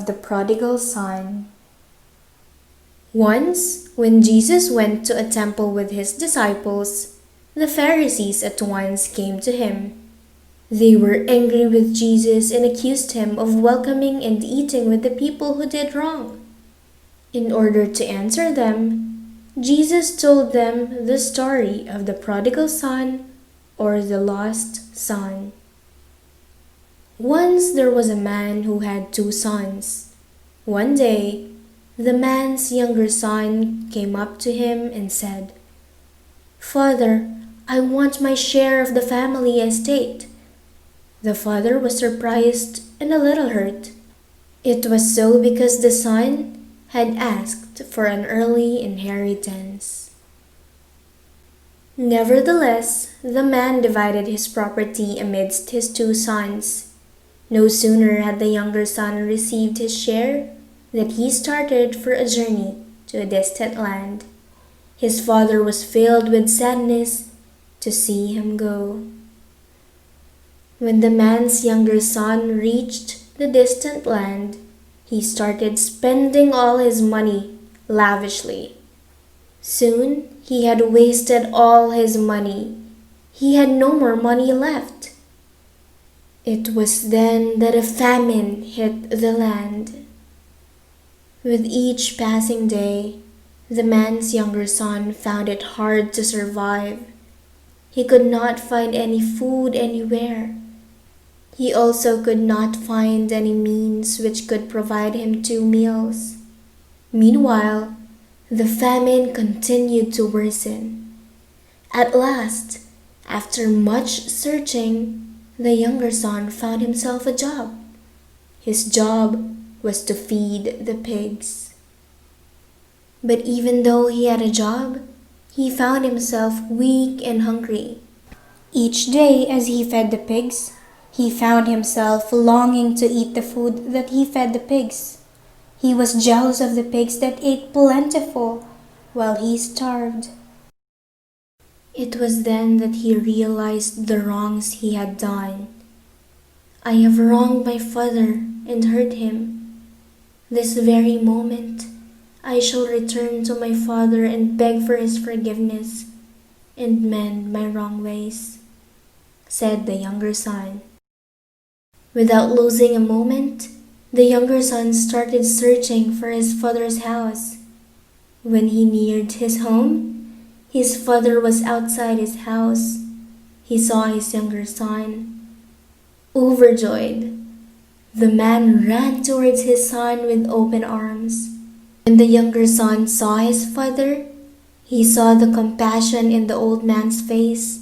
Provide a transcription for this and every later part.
of the prodigal son. Once, when Jesus went to a temple with his disciples, the Pharisees at once came to him. They were angry with Jesus and accused him of welcoming and eating with the people who did wrong. In order to answer them, Jesus told them the story of the prodigal son or the lost son. Once there was a man who had 2 sons. One day, the man's younger son came up to him and said, "Father, I want my share of the family estate." The father was surprised and a little hurt. It was so because the son had asked for an early inheritance. Nevertheless, the man divided his property amidst his 2 sons. No sooner had the younger son received his share than he started for a journey to a distant land. His father was filled with sadness to see him go. When the man's younger son reached the distant land, he started spending all his money lavishly. Soon he had wasted all his money. He had no more money left. It was then that a famine hit the land. With each passing day, the man's younger son found it hard to survive. He could not find any food anywhere. He also could not find any means which could provide him 2 meals. Meanwhile, the famine continued to worsen. At last, after much searching, the younger son found himself a job. His job was to feed the pigs. But even though he had a job, he found himself weak and hungry. Each day as he fed the pigs, he found himself longing to eat the food that he fed the pigs. He was jealous of the pigs that ate plentiful while he starved. It was then that he realized the wrongs he had done. "I have wronged my father and hurt him. This very moment I shall return to my father and beg for his forgiveness and mend my wrong ways," said the younger son. Without losing a moment, the younger son started searching for his father's house. When he neared his home, his father was outside his house. He saw his younger son. Overjoyed, the man ran towards his son with open arms. When the younger son saw his father, he saw the compassion in the old man's face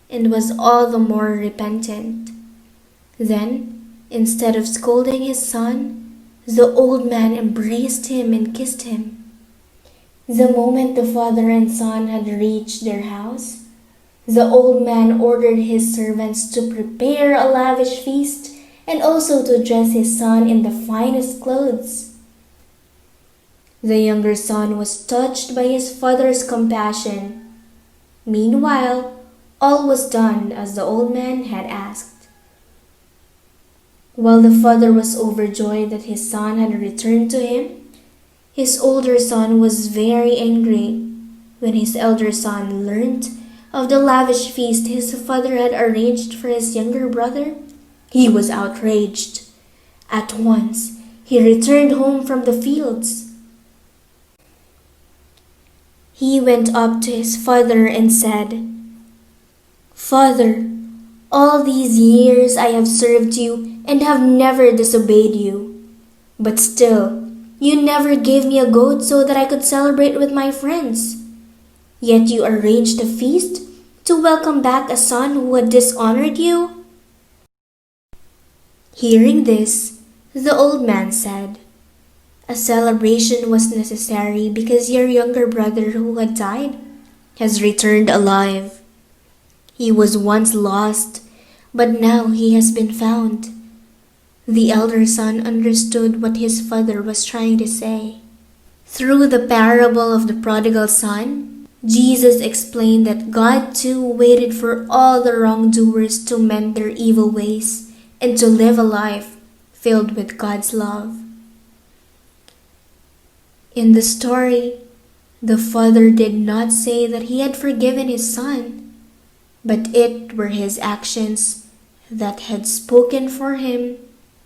and was all the more repentant. Then, instead of scolding his son, the old man embraced him and kissed him. The moment the father and son had reached their house, the old man ordered his servants to prepare a lavish feast and also to dress his son in the finest clothes. The younger son was touched by his father's compassion. Meanwhile, all was done as the old man had asked. While the father was overjoyed that his son had returned to him, his older son was very angry. When his elder son learned of the lavish feast his father had arranged for his younger brother, he was outraged. At once, he returned home from the fields. He went up to his father and said, "Father, all these years I have served you and have never disobeyed you. But still, you never gave me a goat so that I could celebrate with my friends. Yet you arranged a feast to welcome back a son who had dishonored you." Hearing this, the old man said, "A celebration was necessary because your younger brother who had died has returned alive. He was once lost, but now he has been found." The elder son understood what his father was trying to say. Through the parable of the prodigal son, Jesus explained that God too waited for all the wrongdoers to mend their evil ways and to live a life filled with God's love. In the story, the father did not say that he had forgiven his son, but it were his actions that had spoken for him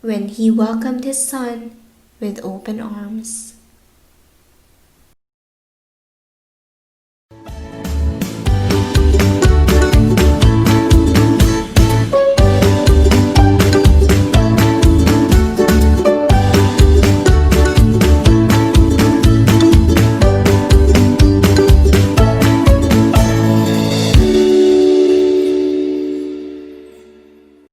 when he welcomed his son with open arms.